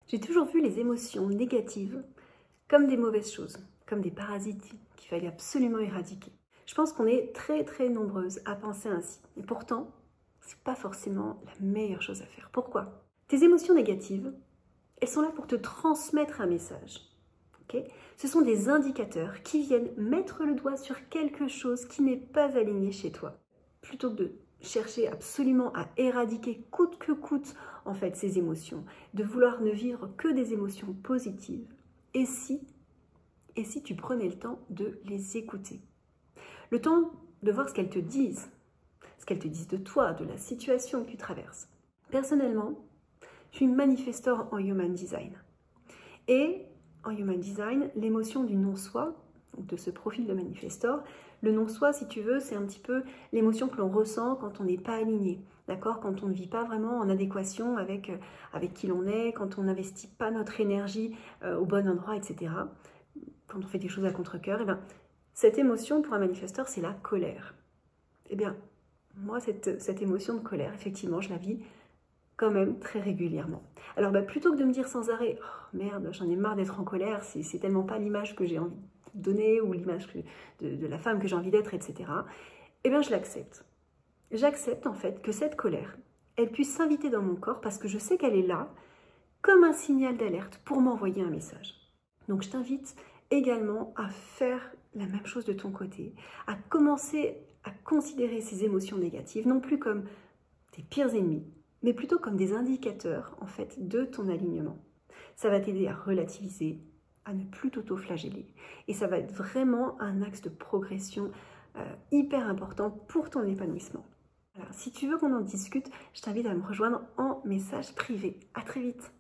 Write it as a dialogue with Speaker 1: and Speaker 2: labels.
Speaker 1: J'ai toujours vu les émotions négatives comme des mauvaises choses, comme des parasites qu'il fallait absolument éradiquer. Je pense qu'on est très nombreuses à penser ainsi. Et pourtant, c'est pas forcément la meilleure chose à faire. Pourquoi? Tes émotions négatives, elles sont là pour te transmettre un message. Okay? Ce sont des indicateurs qui viennent mettre le doigt sur quelque chose qui n'est pas aligné chez toi. Plutôt que de chercher absolument à éradiquer coûte que coûte en fait ces émotions, de vouloir ne vivre que des émotions positives, et si tu prenais le temps de les écouter, le temps de voir ce qu'elles te disent de toi, de la situation que tu traverses. Personnellement, je suis une manifestor en Human Design. Et en Human Design, l'émotion du non-soi, de ce profil de manifestor, le non-soi, si tu veux, c'est un petit peu l'émotion que l'on ressent quand on n'est pas aligné, d'accord? Quand on ne vit pas vraiment en adéquation avec qui l'on est, quand on n'investit pas notre énergie au bon endroit, etc. Quand on fait des choses à contre-cœur, et bien, cette émotion pour un manifesteur, c'est la colère. Eh bien, moi, cette émotion de colère, effectivement, je la vis quand même très régulièrement. Alors, plutôt que de me dire sans arrêt, oh, merde, j'en ai marre d'être en colère, c'est tellement pas l'image que j'ai envie de donner ou l'image de la femme que j'ai envie d'être, etc. Eh bien, je l'accepte. J'accepte en fait que cette colère, elle puisse s'inviter dans mon corps parce que je sais qu'elle est là comme un signal d'alerte pour m'envoyer un message. Donc, je t'invite également à faire la même chose de ton côté, à commencer à considérer ces émotions négatives, non plus comme tes pires ennemis, mais plutôt comme des indicateurs en fait de ton alignement. Ça va t'aider à relativiser, à ne plus t'auto-flageller, et ça va être vraiment un axe de progression hyper important pour ton épanouissement. Alors, si tu veux qu'on en discute, je t'invite à me rejoindre en message privé. À très vite.